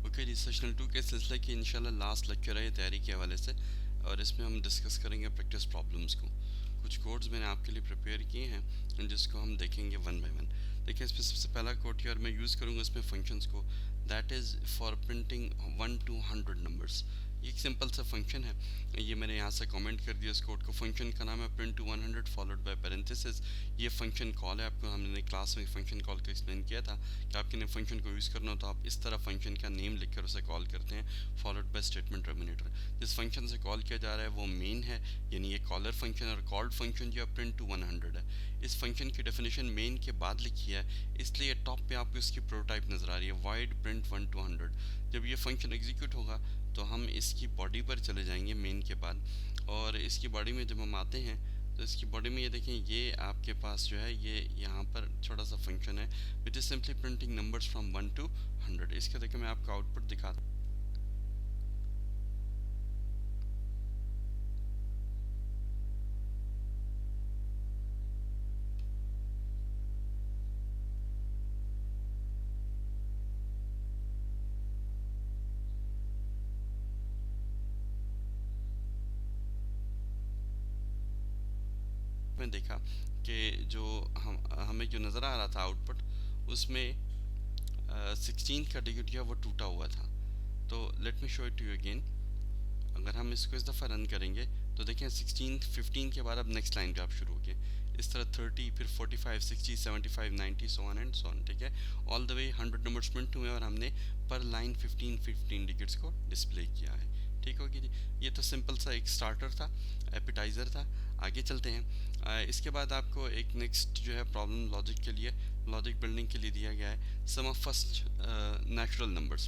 Okay जी, sessional 2 के सिलसिले की इंशाल्लाह लास्ट लेक्चर है ये तैयारी के हवाले से, और इसमें हम डिस्कस करेंगे प्रैक्टिस प्रॉब्लम्स को। कुछ कोड्स मैंने आपके लिए प्रिपेयर किए हैं जिसको हम देखेंगे वन बाय वन। देखिए, इसमें सबसे पहला कोड यार मैं यूज़ करूँगा इसमें फंक्शंस को, that is for printing 1 to 100 numbers. ये एक सिंपल सा फंक्शन है, ये मैंने यहाँ से कमेंट कर दिया इस कोड को। फंक्शन का नाम है print to 100 followed by parenthesis. ये फंक्शन कॉल है, आपको हमने क्लास में फंक्शन कॉल का एक्सप्लेन किया था कि आपके फंक्शन को यूज़ करना हो तो आप इस तरह फंक्शन का नेम लिखकर उसे कॉल करते हैं, फॉलोड बाय स्टेटमेंट टर्मिनेटर। जिस फंक्शन से कॉल किया जा रहा है वो मेन है, यानी ये कॉलर फंक्शन, और कॉल्ड फंक्शन जो है प्रिंट टू 100 है। इस फंक्शन की डेफिनेशन मेन के बाद लिखी है, इसलिए टॉप पे आपको इसकी प्रोटोटाइप नज़र आ रही है, वाइड प्रिंट 1 to 100। जब ये फंक्शन एग्जीक्यूट होगा तो हम इसकी बॉडी पर चले जाएंगे मेन के बाद, और इसकी बॉडी में जब हम आते हैं तो इसकी बॉडी में ये देखें, ये आपके पास जो है ये यहाँ पर छोटा सा फंक्शन है which is simply printing numbers from 1 to 100। इसके देखिए मैं आपको आउटपुट दिखाता हूँ। में देखा कि जो हमें जो नज़र आ रहा था आउटपुट, उसमें 16 का डिजिट जो है वो टूटा हुआ था। तो let me show it to you again. अगर हम इसको इस दफ़ा रन करेंगे तो देखें 16 15 के बाद अब नेक्स्ट लाइन पे आप शुरू हो गए, इस तरह 30, फिर 45, 60, 75, 90, so on and so on. ठीक है, all the way 100 numbers print हुए और हमने पर लाइन 15 डिजिट्स को डिस्प्ले किया है। ठीक होगी जी, ये तो सिंपल सा एक स्टार्टर था, एपिटाइज़र था। आगे चलते हैं। इसके बाद आपको एक नेक्स्ट जो है प्रॉब्लम लॉजिक के लिए, लॉजिक बिल्डिंग के लिए दिया गया है, सम ऑफ फर्स्ट नेचुरल नंबर्स।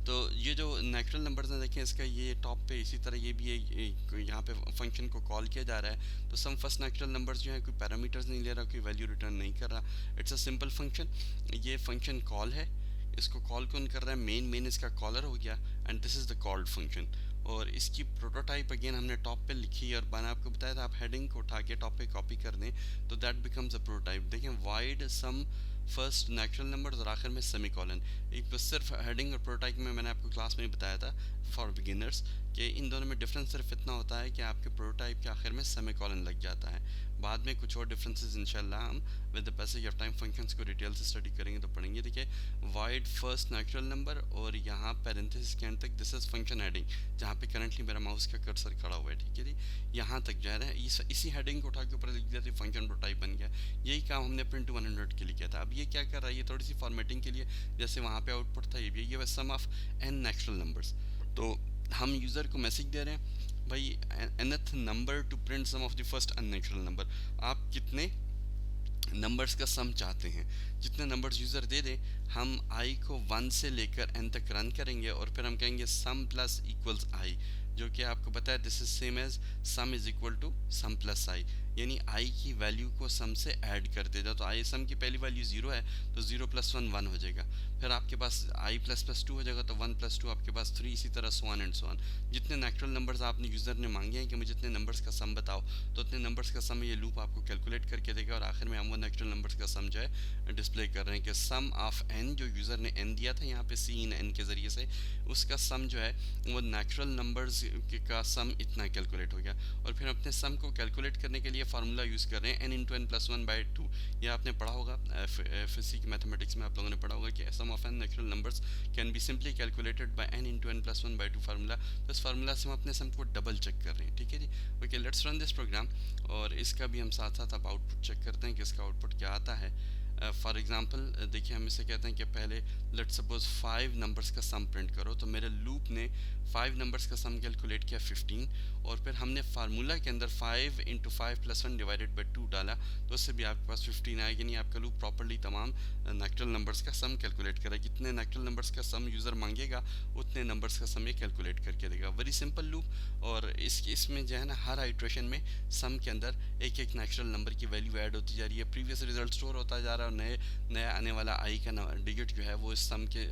तो ये जो नेचुरल नंबर्स हैं देखें, इसका ये टॉप पे इसी तरह ये भी यहाँ पे फंक्शन को कॉल किया जा रहा है। तो सम फर्स्ट नेचुरल नंबर्स जो है कोई पैरामीटर्स नहीं ले रहा, कोई वैल्यू रिटर्न नहीं कर रहा, इट्स अ सिंपल फंक्शन। ये फंक्शन कॉल है, इसको कॉल कौन कर रहा है, मेन इसका कॉलर हो गया, and this is the called function. और इसकी प्रोटोटाइप अगेन हमने टॉप पे लिखी है, और मैंने आपको बताया था आप हेडिंग को उठा के टॉप पे कॉपी कर दें तो दैट बिकम्स अ प्रोटोटाइप। देखें, वाइड सम फर्स्ट नेचुरल नंबर्स और आखिर में सेमी कॉलन। एक तो सिर्फ हेडिंग और प्रोटोटाइप में मैंने आपको क्लास में बताया था फॉर बिगिनर्स कि इन दोनों में डिफरेंस सिर्फ इतना होता है कि आपके प्रोटोटाइप के आखिर में सेमी कॉलन लग जाता है। बाद में कुछ और डिफरेंसेस इंशाल्लाह हम with the passage of time functions को डिटेल से स्टडी करेंगे तो पढ़ेंगे। देखिए, वाइड फर्स्ट नेचुरल नंबर और यहाँ पैरेंथेसिस के एंड तक दिस इज फंक्शन हेडिंग, जहाँ पे करंटली मेरा माउस का कर्सर खड़ा हुआ है। ठीक है जी, यहाँ तक जा रहा है, इसी हेडिंग को उठा के ऊपर लिख दिया तो फंक्शन प्रोटोटाइप बन गया। यही काम हमने प्रिंट 100 के लिए किया था। अब ये क्या कर रहा है, ये थोड़ी सी फॉर्मेटिंग के लिए, जैसे वहाँ पे आउटपुट था ये सम ऑफ n नेचुरल नंबर्स। तो हम यूज़र को मैसेज दे रहे हैं भाई nth number to print sum of the first n natural number. आप कितने नंबर्स का सम चाहते हैं, जितने नंबर्स यूज़र दे दें हम i को 1 से लेकर n तक रन करेंगे, और फिर हम कहेंगे सम प्लस इक्वल्स i, जो कि आपको पता है this is same as sum is equal to sum plus i, यानी i की वैल्यू को सम से ऐड कर देगा। तो i सम की पहली वैल्यू 0 है तो 0 + 1 1 हो जाएगा, फिर आपके पास i + 2 हो जाएगा तो 1 + 2 आपके पास 3, इसी तरह so on and so on. जितने नेचुरल नंबर्स आपने यूज़र ने मांगे हैं कि मुझे जितने नंबर्स का सम बताओ, तो उतने नंबर्स का सम ये लूप आपको कैलकुलेट करके देगा, और आखिर में हम वो नेचुरल नंबर्स का सम जो है डिस्प्ले कर रहे हैं कि सम ऑफ n, जो यूज़र ने n दिया था यहाँ पे c इन n के ज़रिए से, उसका सम जो है वो नेचुरल नंबर्स का सम इतना कैलकुलेट हो गया। और फिर अपने सम को कैलकुलेट करने के लिए फार्मूला यूज़ कर रहे हैं n × n + 1/2। यह आपने पढ़ा होगा फिजिक्स मैथमेटिक्स में, आप लोगों ने पढ़ा होगा कि sum of n natural numbers can be simply calculated by n × n + 1/2 formula. तो इस फार्मूला से हम अपने सम को डबल चेक कर रहे हैं। ठीक है जी, okay, let's run this program, और इसका भी हम साथ साथ अब आउटपुट चेक करते हैं कि इसका आउटपुट क्या आता है। फॉर एग्जांपल देखिए, हम इसे कहते हैं कि पहले लेट सपोज 5 नंबर्स का सम प्रिंट करो, तो मेरे लूप ने 5 नंबर्स का सम कैलकुलेट किया 15, और फिर हमने फार्मूला के अंदर 5 × 5 + 1 / 2 डाला, तो उससे भी आपके पास 15 आएगा। यानी आपका लूप प्रॉपर्ली तमाम नेचुरल नंबर्स का सम कैलकुलेट करेगा। जितने नेचुरल नंबर्स का सम यूज़र मांगेगा उतने नंबर्स का सम ये कैलकुलेट करके देगा। वेरी सिंपल लूप, और इसमें जो है ना हर आइट्रेशन में सम के अंदर एक एक नेचुरल नंबर की वैल्यू ऐड होती जा रही है, प्रीवियस रिजल्ट स्टोर होता जा रहा है, है और नया आने वाला आई का डिजिट जो है वो इस सम के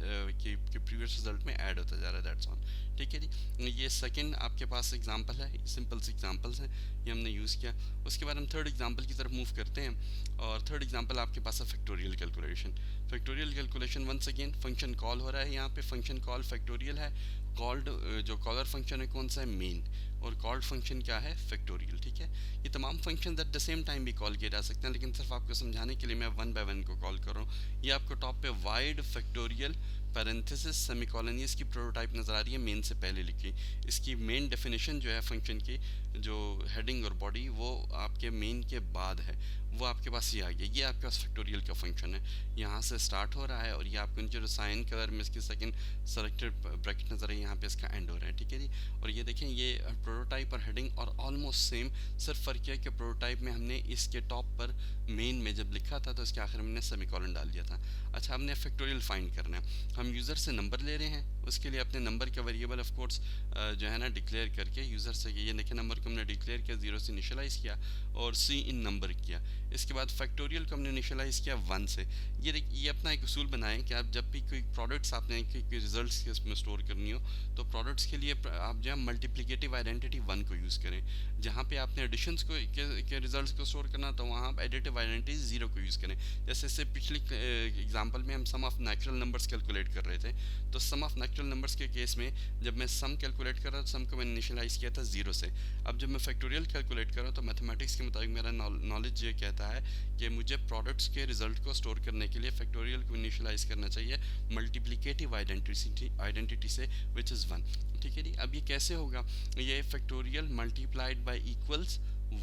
प्रीवियस रिजल्ट में ऐड होता जा रहा है, दैट्स ऑन। ठीक है जी, ये सेकंड आपके पास एग्जांपल है, सिंपल से एग्जांपल्स हैं ये हमने यूज़ किया। उसके बाद हम थर्ड एग्जांपल की तरफ मूव करते हैं और थर्ड एग्जांपल आपके पास है factorial calculation. Factorial calculation once again function call हो रहा है, यहाँ पे फंक्शन कॉल फैक्टोरियल है, कॉल्ड जो कॉलर फंक्शन है कौन सा है, मेन, और कॉल्ड फंक्शन क्या है, फैक्टोरियल। ठीक है, ये तमाम function at the same time भी कॉल किए जा सकते हैं, लेकिन सिर्फ आपको समझाने के लिए मैं वन बाय वन को कॉल कर रहा हूँ। ये आपको टॉप पे वाइड फैक्टोरियल पैरेंथेसिस सेमीकोलन, ये इसकी प्रोटोटाइप नज़र आ रही है मेन से पहले लिखी। इसकी मेन डेफिनेशन जो है फंक्शन की, जो हेडिंग और बॉडी, वो आपके मेन के बाद है, वो आपके पास ये आ गया। ये आपके पास फैक्टोरियल का फंक्शन है, यहाँ से स्टार्ट हो रहा है और ये आपको नीचे जो साइन कलर में इसकी सेकंड सेलेक्टेड ब्रैकेट नज़र है, यहाँ पे इसका एंड हो रहा है। ठीक है जी, और ये देखें ये प्रोटोटाइप और हेडिंग और ऑलमोस्ट सेम, सिर्फ फ़र्क है कि प्रोटोटाइप में हमने इसके टॉप पर मेन में जब लिखा था तो इसके आखिर में हमने सेमीकोलन डाल दिया था। अच्छा, हमने फैक्टोरियल फाइंड करना है, हम यूज़र से नंबर ले रहे हैं, उसके लिए अपने नंबर का वेरिएबल ऑफ कोर्स जो है ना डिक्लेयर करके यूज़र से, ये देखें नंबर को हमने डिक्लेयर किया, 0 से इनिशियलाइज़ किया और सी इन नंबर किया। इसके बाद फैक्टोरियल को हमने इनिशियलाइज़ किया 1 से। ये अपना एक उसूल बनाएं कि आप जब भी कोई प्रोडक्ट्स आपने कोई रिजल्ट्स के इसमें स्टोर करनी हो तो प्रोडक्ट्स के लिए आप जो है मल्टीप्लिकेटिव आइडेंटिटी 1 को यूज़ करें। जहाँ पे आपने एडिशंस को के रिजल्ट्स को स्टोर करना तो वहाँ आप एडिटिव आइडेंटिटी 0 को यूज़ करें। जैसे इससे पिछली एग्जांपल में हम सम ऑफ नेचुरल नंबर्स कैलकुलेट कर रहे थे, तो सम ऑफ नेचुरल नंबर्स के केस में जब मैं सम कैलकुलेट कर रहा था, सम को मैंने इनिशियलाइज़ किया था 0 से। अब जब मैं फैक्टोरियल कैलकुलेट कर रहा हूँ तो मैथमेटिक्स के मुताबिक मेरा नॉलेज ये कहता है कि मुझे प्रोडक्ट्स के रिजल्ट को स्टोर करने के लिए फैक्टोरियल को इनिशियलाइज़ करना चाहिए मल्टीप्लिकेटिव आइडेंटिटी से, विच इज़ 1। ठीक है जी, अब ये कैसे होगा, ये factorial multiplied by equals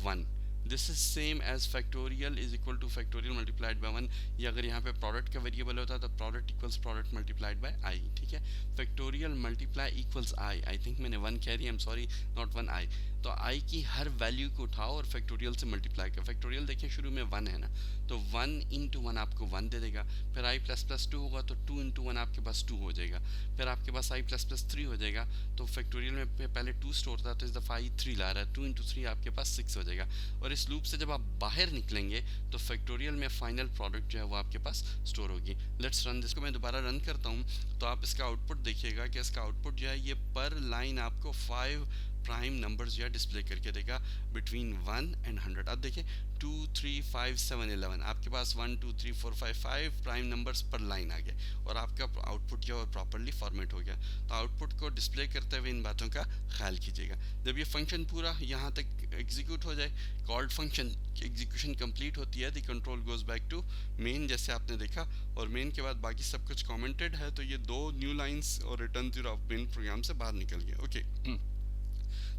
1, this is same as factorial is equal to factorial multiplied by 1। ये अगर यहाँ पे प्रोडक्ट का वेरिएबल होता तो product equals product multiplied by i. ठीक है, factorial multiply equals I think मैंने 1 कह दिया, I am sorry, not 1 i. तो आई की हर वैल्यू को उठाओ और फैक्टोरियल से मल्टीप्लाई करो। फैक्टोरियल देखिए शुरू में 1 है ना, तो 1 इंटू 1 आपको 1 दे देगा, फिर आई प्लस प्लस 2 होगा तो 2 इंटू 1 आपके पास 2 हो जाएगा, फिर आपके पास आई प्लस प्लस 3 हो जाएगा। तो फैक्टोरियल में पहले 2 स्टोर था तो इस दफ़ा आई 3 ला रहा है, 2 इंटू 3 आपके पास 6 हो जाएगा। और इस लूप से जब आप बाहर निकलेंगे तो फैक्टोरियल में फाइनल प्रोडक्ट जो है वो आपके पास स्टोर होगी। लेट्स रन दिस को, मैं दोबारा रन करता हूँ तो आप इसका आउटपुट देखिएगा कि इसका आउटपुट जो है ये पर लाइन आपको 5 प्राइम नंबर्स जो है डिस्प्ले करके देगा बिटवीन 1 एंड 100। अब देखिए 2 3 5 7 11 आपके पास 1 2 3 4 5 प्राइम नंबर्स पर लाइन आ गए और आपका आउटपुट जो है प्रॉपर्ली फॉर्मेट हो गया। तो आउटपुट को डिस्प्ले करते हुए इन बातों का ख्याल कीजिएगा। जब ये फंक्शन पूरा यहाँ तक एग्जीक्यूट हो जाए, कॉल्ड फंक्शन एग्जीक्यूशन कंप्लीट होती है, the control goes back to main जैसे आपने देखा, और मेन के बाद बाकी सब कुछ कमेंटेड है, तो ये 2 न्यू लाइंस और रिटर्न 0 ऑफ मेन प्रोग्राम से बाहर निकल गया। Okay,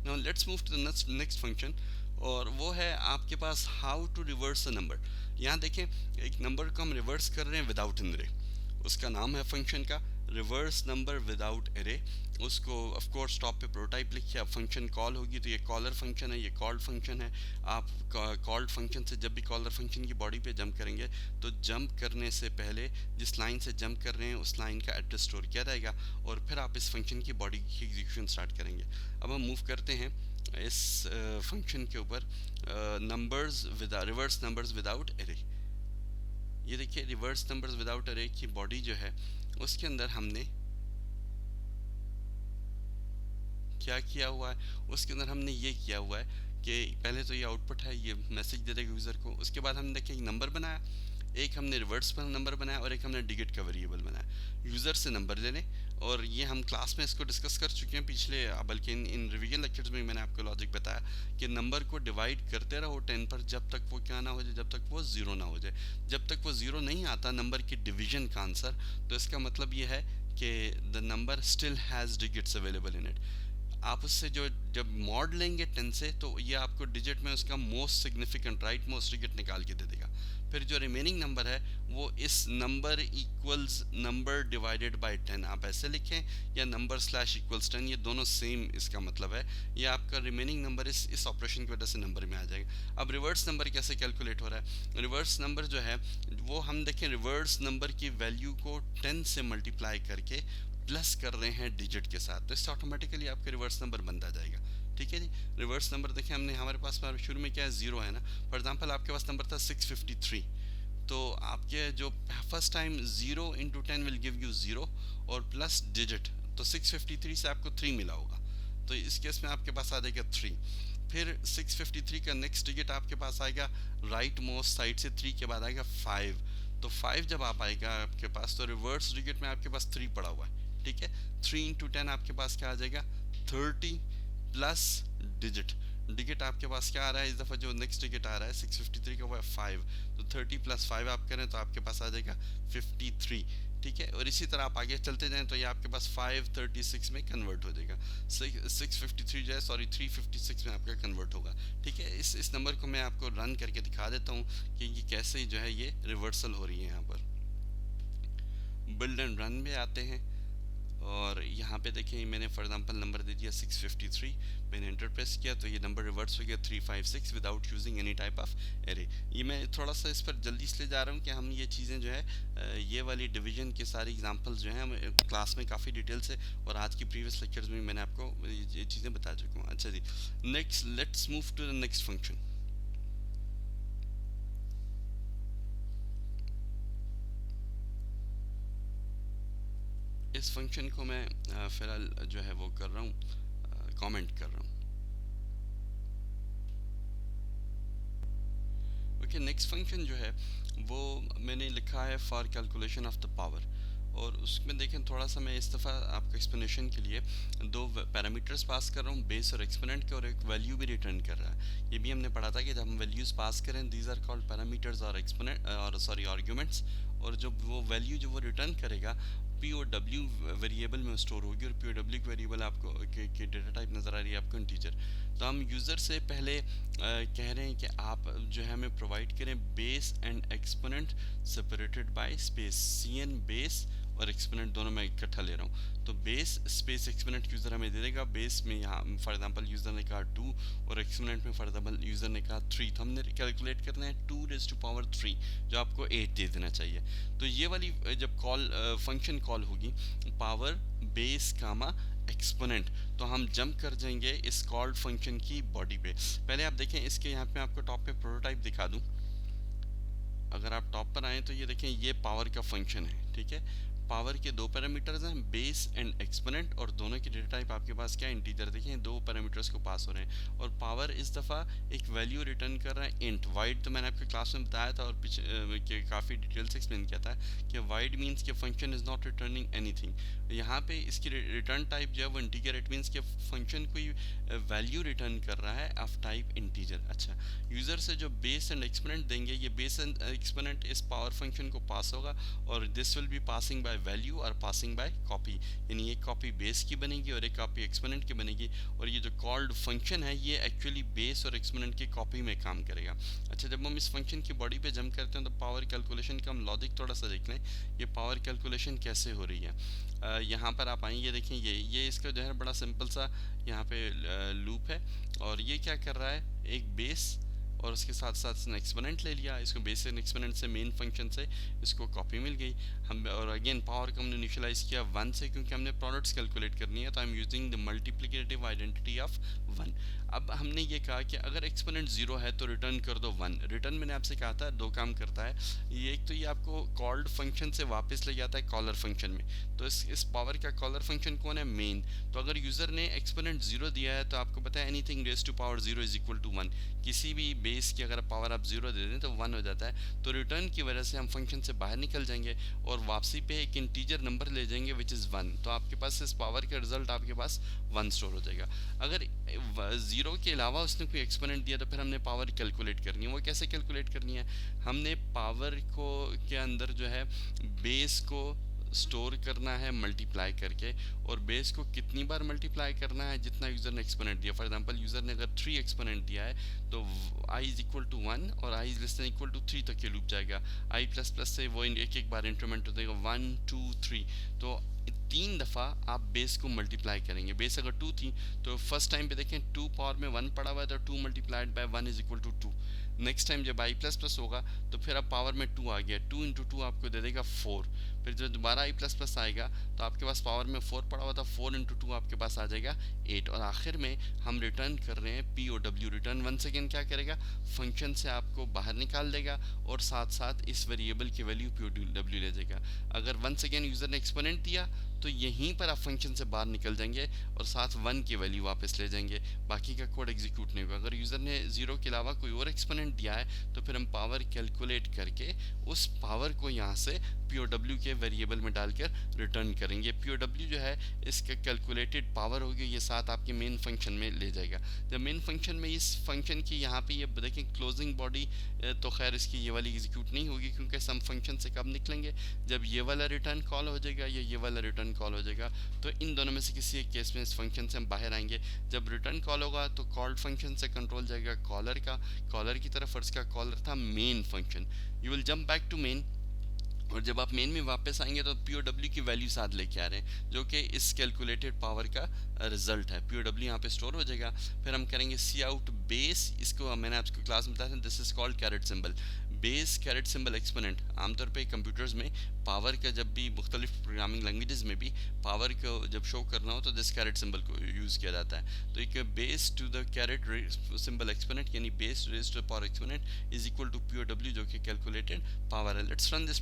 now let's move to the next function, और वो है आपके पास how to reverse a number. यहाँ देखें एक नंबर को हम रिवर्स कर रहे हैं विदाउट एन एरे, उसका नाम है फंक्शन का रिवर्स नंबर विदाउट एरे। उसको ऑफ कोर्स टॉप पे प्रोटोटाइप लिखिए, अब फंक्शन कॉल होगी तो ये कॉलर फंक्शन है, ये कॉल्ड फंक्शन है। आप कॉल्ड फंक्शन से जब भी कॉलर फंक्शन की बॉडी पे जंप करेंगे तो जंप करने से पहले जिस लाइन से जंप कर रहे हैं उस लाइन का एड्रेस स्टोर किया जाएगा और फिर आप इस फंक्शन की बॉडी की एग्जीक्यूशन स्टार्ट करेंगे। अब हम मूव करते हैं इस फंक्शन के ऊपर, numbers with reverse numbers without array. ये देखिए रिवर्स नंबर्स विदाउट एरे की बॉडी जो है उसके अंदर हमने क्या किया हुआ है, उसके अंदर हमने ये किया हुआ है कि पहले तो ये आउटपुट है, ये मैसेज दे देगा यूज़र को। उसके बाद हमने देखिए एक नंबर बनाया, एक हमने रिवर्स पर नंबर बनाया और एक हमने डिजिट का वेरिएबल बनाया। यूज़र से नंबर ले लें, और ये हम क्लास में इसको डिस्कस कर चुके हैं पिछले, बल्कि इन रिवीजन लेक्चर्स में मैंने आपको लॉजिक बताया कि नंबर को डिवाइड करते रहो 10 पर जब तक वो क्या ना हो जाए, जब तक वो 0 ना हो जाए। जब तक वो 0 नहीं आता नंबर की डिवीजन का आंसर, तो इसका मतलब ये है कि the number still has digits available in it. आप उससे जो जब मॉड लेंगे 10 से तो ये आपको डिजिट में उसका most significant right most digit निकाल के दे देगा। फिर जो रिमेनिंग नंबर है वो इस number equals number divided by 10 आप ऐसे लिखें, या नंबर स्लैश इक्वल्स 10, ये दोनों सेम इसका मतलब है। ये आपका रिमेनिंग नंबर इस ऑपरेशन की वजह से नंबर में आ जाएगा। अब रिवर्स नंबर कैसे कैलकुलेट हो रहा है, रिवर्स नंबर जो है वो हम देखें रिवर्स नंबर की वैल्यू को 10 से मल्टीप्लाई करके प्लस कर रहे हैं डिजिट के साथ, तो इससे ऑटोमेटिकली आपका रिवर्स नंबर बनता जाएगा। ठीक है जी, रिवर्स नंबर देखें हमने हमारे पास शुरू में क्या है 0 है ना, फॉर एग्जांपल आपके पास नंबर था 653, तो आपके जो first time 0 × 10 will give you 0 और प्लस डिजिट, तो 653 से आपको 3 मिला होगा, तो इस केस में आपके पास आ जाएगा 3। फिर 653 का नेक्स्ट डिजिट आपके पास आएगा राइट मोस्ट साइड से 3 के बाद आएगा 5, तो 5 जब आप आएगा आपके पास तो रिवर्स डिजिट में आपके पास 3 पड़ा हुआ है, ठीक है। 3 × 10 आपके पास क्या आ जाएगा 30 प्लस डिजिट, डिजिट आपके पास क्या आ रहा है इस दफ़ा जो नेक्स्ट डिजिट आ रहा है 653 का वो है 5, तो 30 प्लस 5 आप करें तो आपके पास आ जाएगा 53, ठीक है। और इसी तरह आप आगे चलते जाएं तो ये आपके पास 536 में कन्वर्ट हो जाएगा, 653 जो है सॉरी 356 में आपका कन्वर्ट होगा, ठीक है। इस नंबर को मैं आपको रन करके दिखा देता हूँ कि ये कैसे जो है ये रिवर्सल हो रही है। यहाँ पर बिल्ड एंड रन में आते हैं और यहाँ पे देखें मैंने फॉर एग्जांपल नंबर दे दिया 653, मैंने एंटर प्रेस किया तो ये नंबर रिवर्स हो गया 356 without using any type of array. ये मैं थोड़ा सा इस पर जल्दी इसलिए जा रहा हूँ कि हम ये चीज़ें जो है ये वाली डिवीजन के सारी एग्जांपल्स जो हैं हम क्लास में काफ़ी डिटेल से और आज की प्रीवियस लेक्चर्स में मैंने आपको ये चीज़ें बता चुका हूँ। अच्छा जी, next let's move to the next function. इस फंक्शन को मैं फ़िलहाल जो है वो कर रहा हूँ, कमेंट कर रहा हूँ। ओके, नेक्स्ट फंक्शन जो है वो मैंने लिखा है for calculation of the power, और उसमें देखें थोड़ा सा मैं इस दफ़ा आपको एक्सप्लेनेशन के लिए दो पैरामीटर्स पास कर रहा हूँ, बेस और एक्सपोनेंट के, और एक वैल्यू भी रिटर्न कर रहा है। ये भी हमने पढ़ा था कि जब हम वैल्यूज़ पास करें दीज आर कॉल्ड पैरामीटर्स और एक्सपोनेंट और सॉरी आर्ग्यूमेंट्स, और जब वो वैल्यू जो वो रिटर्न करेगा POW वेरिएबल में स्टोर होगी, और POW वेरिएबल आपको के डेटा टाइप नज़र आ रही है आपको इंटीजर। तो हम यूज़र से पहले कह रहे हैं कि आप जो है हमें प्रोवाइड करें base and exponent separated by space, CN base और एक्सपोनेंट दोनों मैं इकट्ठा ले रहा हूँ। तो बेस स्पेस एक्सपोनेंट यूज़र हमें दे देगा, बेस में यहाँ फॉर एग्जांपल यूज़र ने कहा 2 और एक्सपोनेंट में फॉर एग्जांपल यूज़र ने कहा 3, तो हमने कैलकुलेट करना है 2⁻³ जो आपको 8 दे देना चाहिए। तो ये वाली जब कॉल फंक्शन कॉल होगी पावर बेस कामा एक्सपोनेंट, तो हम जंप कर जाएंगे इस कॉल्ड फंक्शन की बॉडी पे। पहले आप देखें इसके यहाँ पे आपको टॉप पे प्रोटोटाइप दिखा दूं। अगर आप टॉप पर आए तो ये देखें ये पावर का फंक्शन है, ठीक है। पावर के दो पैरामीटर्स हैं बेस एंड एक्सपोनेंट, और दोनों की डेटा टाइप आपके पास क्या है इंटीजर। देखें दो पैरामीटर्स को पास हो रहे हैं, और पावर इस दफ़ा एक वैल्यू रिटर्न कर रहा है इंट वाइड। तो मैंने आपके क्लास में बताया था और पीछे काफ़ी डिटेल से एक्सप्लेन किया था कि वाइड मीन्स के function is not returning anything. यहाँ पे इसकी रिटर्न टाइप जो है वो इंटीजर, इट मीन्स के फंक्शन कोई वैल्यू रिटर्न कर रहा है ऑफ टाइप इंटीजर। अच्छा, यूज़र से जो बेस एंड एक्सपोनेंट देंगे, ये बेस एंड एक्सपोनेंट इस पावर फंक्शन को पास होगा, और this will be passing by value और पासिंग बाय कॉपी, यानी एक कॉपी बेस की बनेगी और एक कॉपी एक्सपोनेंट की बनेगी। और ये जो कॉल्ड फंक्शन है ये एक्चुअली बेस और एक्सपोनेंट की कॉपी में काम करेगा। अच्छा, जब हम इस फंक्शन की बॉडी पे जंप करते हैं तो पावर कैलकुलेशन का हम लॉजिक थोड़ा सा देख लें, ये पावर कैलकुलेशन कैसे हो रही है। यहाँ पर आप आएंगे, देखें ये इसका जो है बड़ा सिंपल सा यहाँ पे लूप है, और ये क्या कर रहा है एक बेस और उसके साथ साथ इसने एक्सपोनेंट ले लिया, इसको बेस एंड एक्सपोनेंट से मेन फंक्शन से इसको कॉपी मिल गई हम। और अगेन पावर को हमने इनिशियलाइज किया 1 से, क्योंकि हमने प्रोडक्ट्स कैलकुलेट करनी है, तो I am using the multiplicative identity of 1। अब हमने ये कहा कि अगर एक्सपोनेंट 0 है तो रिटर्न कर दो 1। रिटर्न मैंने आपसे कहा था दो काम करता है ये, एक तो ये आपको कॉल्ड फंक्शन से वापस ले जाता है कॉलर फंक्शन में। तो इस पावर का कॉलर फंक्शन कौन है मेन। तो अगर यूज़र ने एक्सपोनेंट 0 दिया है तो आपको पता है anything raise to power 0 is equal to 1, किसी भी बेस की अगर पावर आप 0 दे दें तो 1 हो जाता है। तो रिटर्न की वजह से हम फंक्शन से बाहर निकल जाएंगे और वापसी पे एक इंटीजर नंबर ले जाएंगे विच इज़ 1। तो आपके पास इस पावर का रिजल्ट आपके पास 1 स्टोर हो जाएगा। अगर 0 के अलावा उसने कोई एक्सपोनेंट दिया तो फिर हमने पावर कैलकुलेट करनी है। वो कैसे कैलकुलेट करनी है, हमने पावर को के अंदर जो है बेस को स्टोर करना है मल्टीप्लाई करके, और बेस को कितनी बार मल्टीप्लाई करना है जितना यूज़र ने एक्सपोनेंट दिया। फॉर एग्जांपल यूज़र ने अगर 3 एक्सपोनेंट दिया है तो i इज इक्वल टू 1 और i is less than equal to 3 तक ये लूप जाएगा। i प्लस प्लस से वो एक एक बार इंक्रीमेंट हो जाएगा 1 2 3। तो तीन दफ़ा आप बेस को मल्टीप्लाई करेंगे। बेस अगर 2 थी तो फर्स्ट टाइम पे देखें 2 पावर में 1 पड़ा हुआ है, तो 2 multiplied by 1 is equal to 2। Next time जब आई प्लस प्लस होगा तो फिर अब पावर में 2 आ गया, 2 इंटू 2 आपको दे देगा 4। फिर जब दोबारा आई प्लस प्लस आएगा तो आपके पास पावर में 4 पड़ा हुआ था, 4 इंटू 2 आपके पास आ जाएगा 8। और आखिर में हम रिटर्न कर रहे हैं P O W. Return one second क्या करेगा, फंक्शन से आपको बाहर निकाल देगा और साथ साथ इस वेरिएबल की वैल्यू पी ओ डब्ल्यू ले जाएगा। अगर वन सेकेंड यूज़र ने एक्सपोनेंट दिया तो यहीं पर आप फंक्शन से बाहर निकल जाएंगे और साथ 1 की वैल्यू वापस ले जाएंगे, बाकी का कोड एग्जीक्यूट नहीं होगा। अगर यूज़र ने 0 के अलावा कोई और एक्सपोनेंट दिया है तो फिर हम पावर कैलकुलेट करके उस पावर को यहाँ से POW के वेरिएबल में डालकर रिटर्न करेंगे। POW जो है इसका कैलकुलेटेड पावर होगी, ये साथ आपके मेन फंक्शन में ले जाएगा। जब मेन फंक्शन में इस फंक्शन की यहाँ पे ये देखें क्लोजिंग बॉडी, तो खैर इसकी ये वाली एग्जीक्यूट नहीं होगी क्योंकि सम फंक्शन से कब निकलेंगे, जब ये वाला रिटर्न कॉल हो जाएगा या ये वाला रिटर्न कॉल हो जाएगा। तो इन दोनों में से किसी एक केस में इस फंक्शन से हम बाहर आएंगे। जब रिटर्न कॉल होगा तो कॉल्ड फंक्शन से कंट्रोल जाएगा कॉलर का, कॉलर की तरफ, और इसका कॉलर था main function. You will jump back to main, और जब आप मेन में वापस आएंगे तो POW की वैल्यू साथ लेके आ रहे हैं जो कि इस कैलकुलेटेड पावर का रिजल्ट है। POW यहाँ पे स्टोर हो जाएगा। फिर हम करेंगे सी आउट बेस, इसको मैंने आपको क्लास में बताया था, this is called carat symbol. Base carat symbol exponent, आमतौर पे कंप्यूटर्स में पावर का जब भी मुख्तलिफ प्रोग्रामिंग लैंग्वेजेस में भी पावर को जब शो करना हो तो दिस कैरेट सिंबल को यूज़ किया जाता है। तो एक base to the caret symbol exponent यानी base raise to power exponent is equal to POW जो कि कैलकुलेटेड पावर है। Let's run this